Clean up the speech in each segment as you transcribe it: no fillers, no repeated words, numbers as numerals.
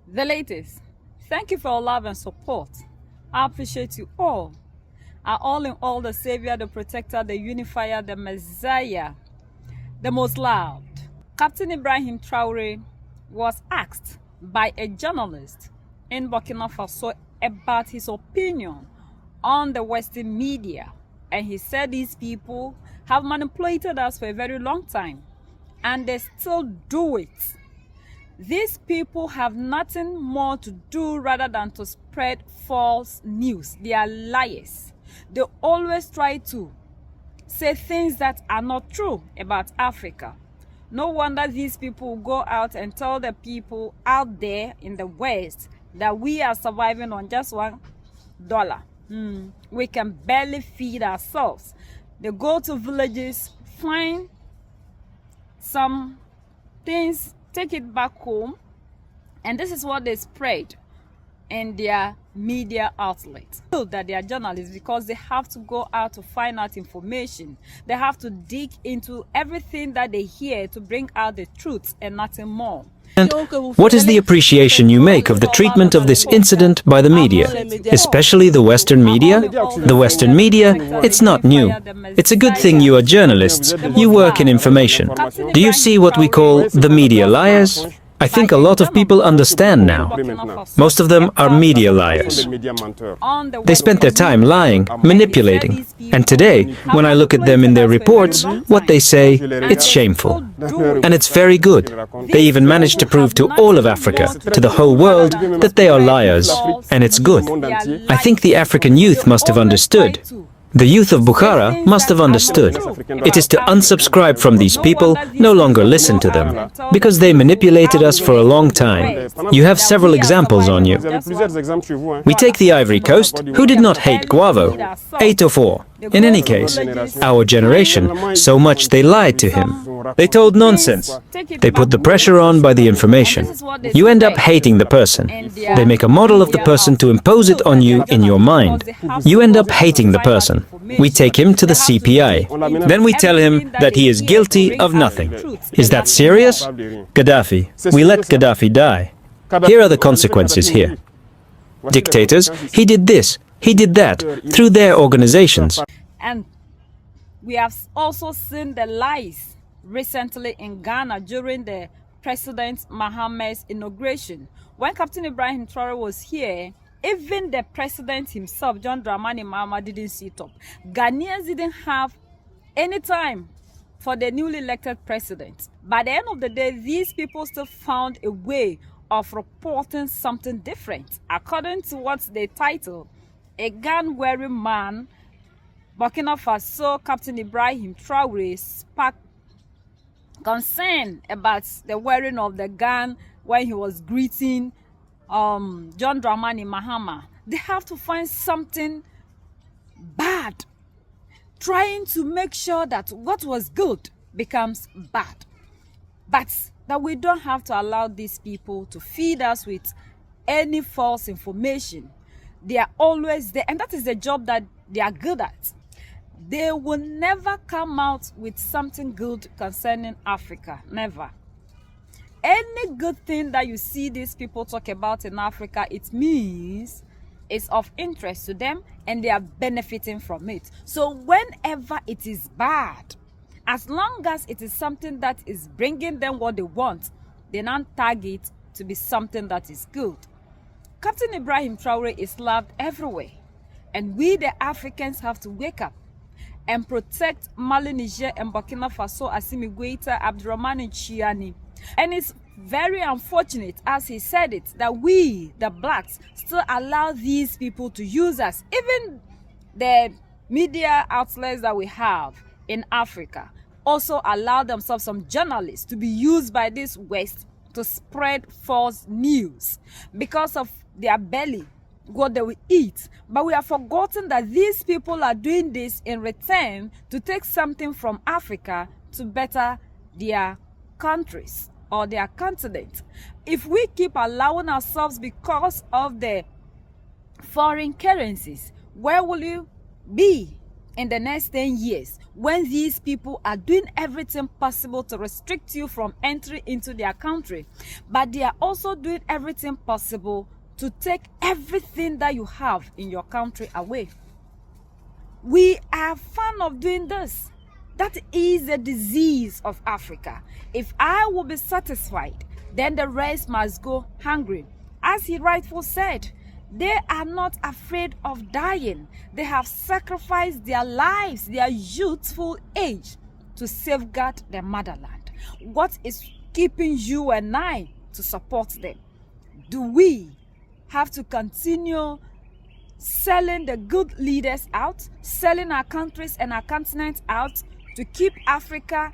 The latest. Thank you for your love and support. I appreciate you all. Are all in all the Savior, the Protector, the Unifier, the Messiah, the most loved. Captain Ibrahim Traore was asked by a journalist in Burkina Faso about his opinion on the Western media. And he said these people have manipulated us for a very long time and they still do it. These people have nothing more to do rather than to spread false news. They are liars. They always try to say things that are not true about Africa. No wonder these people go out and tell the people out there in the West that we are surviving on just $1. We can barely feed ourselves. They go to villages, find some things, take it back home, and this is what they spread in their media outlets. That they are journalists because they have to go out to find out information. They have to dig into everything that they hear to bring out the truth and nothing more. And what is the appreciation you make of the treatment of this incident by the media, especially the Western media? The Western media, it's not new. It's a good thing you are journalists. You work in information. Do you see what we call the media liars? I think a lot of people understand now. Most of them are media liars. They spent their time lying, manipulating. And today, when I look at them in their reports, what they say, it's shameful. And it's very good. They even managed to prove to all of Africa, to the whole world, that they are liars. And it's good. I think the African youth must have understood. The youth of Bukhara must have understood. It is to unsubscribe from these people, no longer listen to them, because they manipulated us for a long time. You have several examples on you. We take the Ivory Coast, who did not hate Guavo, 804. In any case, our generation, so much they lied to him. They told nonsense. They put the pressure on by the information. You end up hating the person. They make a model of the person to impose it on you in your mind. You end up hating the person. We take him to the CPI. Then we tell him that he is guilty of nothing. Is that serious? Gaddafi. We let Gaddafi die. Here are the consequences here. Dictators, he did this, he did that, through their organizations. And we have also seen the lies recently in Ghana during the President Mohammed's inauguration. When Captain Ibrahim Traore was here, even the president himself, John Dramani Mahama, didn't sit up. Ghanaians didn't have any time for the newly elected president. By the end of the day, these people still found a way of reporting something different. According to what they title, a gun-wearing man, Burkina Faso Captain Ibrahim Traore sparked concern about the wearing of the gun when he was greeting John Dramani Mahama. They have to find something bad, trying to make sure that what was good becomes bad. But that we don't have to allow these people to feed us with any false information. They are always there, and that is the job that they are good at. They will never come out with something good concerning Africa. Never. Any good thing that you see these people talk about in Africa, it means it's of interest to them and they are benefiting from it. So whenever it is bad, as long as it is something that is bringing them what they want, they now tag it to be something that is good. Captain Ibrahim Traore is loved everywhere. And we, the Africans, have to wake up and protect Mali, Niger, and Burkina Faso, Assimi Goïta, Abdurrahman Chiani. And it's very unfortunate, as he said it, that we, the blacks, still allow these people to use us. Even the media outlets that we have in Africa also allow themselves, some journalists, to be used by this West to spread false news because of their belly, what they will eat. But we have forgotten that these people are doing this in return to take something from Africa to better their countries or their continent. If we keep allowing ourselves because of the foreign currencies, where will you be in the next 10 years, when these people are doing everything possible to restrict you from entry into their country, but they are also doing everything possible to take everything that you have in your country away. We are fond of doing this. That is the disease of Africa. If I will be satisfied, then the rest must go hungry. As he rightfully said, they are not afraid of dying. They have sacrificed their lives, their youthful age, to safeguard the motherland. What is keeping you and I to support them? Do we have to continue selling the good leaders out, selling our countries and our continent out to keep Africa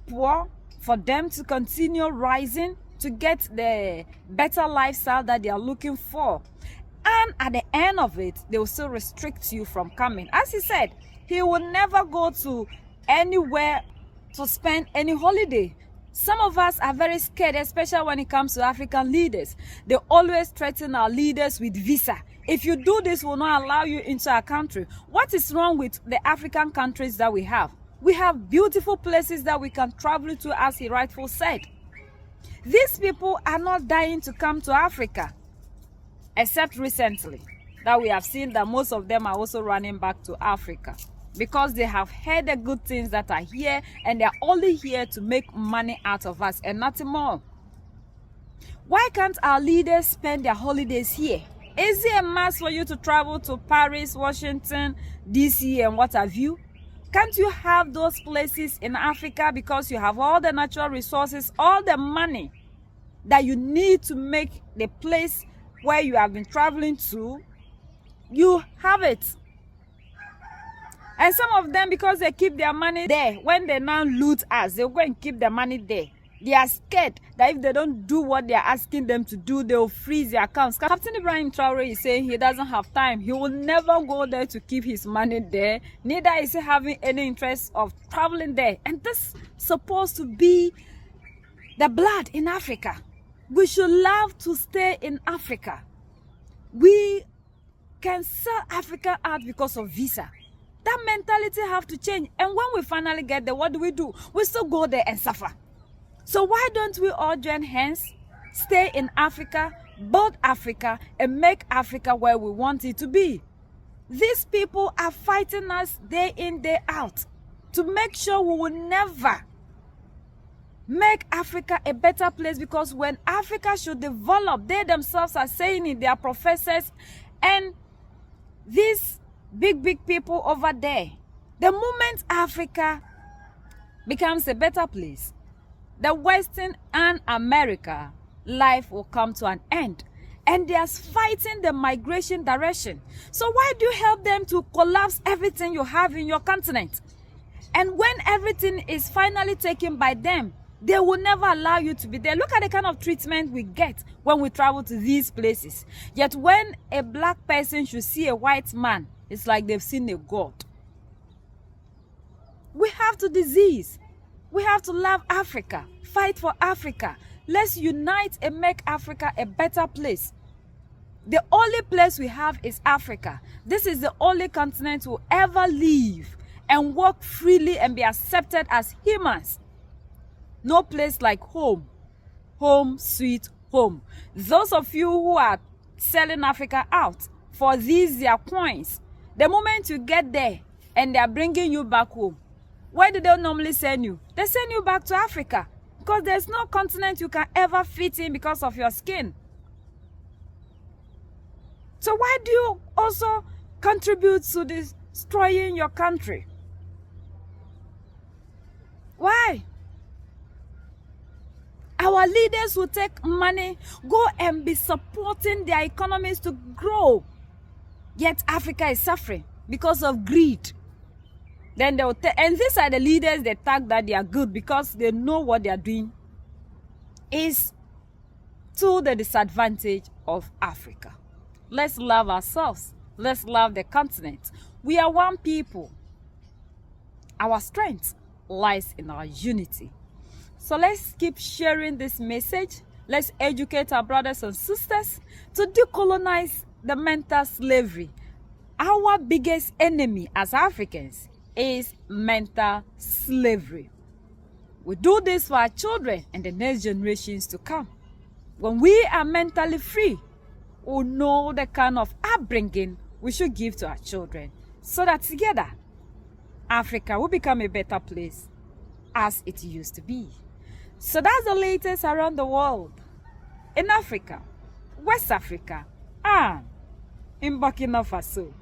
poor, for them to continue rising, to get the better lifestyle that they are looking for? And at the end of it, they will still restrict you from coming. As he said, he will never go to anywhere to spend any holiday. Some of us are very scared, especially when it comes to African leaders. They always threaten our leaders with visa. If you do this, we'll not allow you into our country. What is wrong with the African countries that we have? We have beautiful places that we can travel to, as he rightfully said. These people are not dying to come to Africa, except recently that we have seen that most of them are also running back to Africa, because they have heard the good things that are here, and they're only here to make money out of us and nothing more. Why can't our leaders spend their holidays here? Is it a must for you to travel to Paris, Washington, DC, and what have you? Can't you have those places in Africa, because you have all the natural resources, all the money that you need to make the place where you have been traveling to? You have it. And some of them, because they keep their money there, when they now loot us, they'll go and keep their money there. They are scared that if they don't do what they are asking them to do, they'll freeze their accounts. Captain Ibrahim Traore is saying he doesn't have time. He will never go there to keep his money there. Neither is he having any interest of traveling there. And this is supposed to be the blood in Africa. We should love to stay in Africa. We can sell Africa out because of visa. That mentality have to change. And when we finally get there, what do? We still go there and suffer. So why don't we all join hands, stay in Africa, build Africa, and make Africa where we want it to be? These people are fighting us day in, day out to make sure we will never make Africa a better place, because when Africa should develop, they themselves are saying it, their professors and these big people over there, the moment Africa becomes a better place, the Western and America life will come to an end. And they are fighting the migration direction. So why do you help them to collapse everything you have in your continent? And when everything is finally taken by them, they will never allow you to be there. Look at the kind of treatment we get when we travel to these places. Yet when a black person should see a white man, it's like they've seen a god. We have to disease. We have to love Africa, fight for Africa. Let's unite and make Africa a better place. The only place we have is Africa. This is the only continent we'll ever live and walk freely and be accepted as humans. No place like home. Home, sweet home. Those of you who are selling Africa out for these their coins, the moment you get there and they are bringing you back home, where do they normally send you? They send you back to Africa, because there's no continent you can ever fit in because of your skin. So why do you also contribute to destroying your country? Why? Our leaders will take money, go and be supporting their economies to grow. Yet Africa is suffering because of greed. Then they will and these are the leaders they tag that they are good, because they know what they are doing is to the disadvantage of Africa. Let's love ourselves. Let's love the continent. We are one people. Our strength lies in our unity. So let's keep sharing this message. Let's educate our brothers and sisters to decolonize the mental slavery. Our biggest enemy as Africans is mental slavery. We do this for our children and the next generations to come. When we are mentally free, we know the kind of upbringing we should give to our children so that together, Africa will become a better place as it used to be. So that's the latest around the world. In Africa, West Africa, and in Burkina Faso.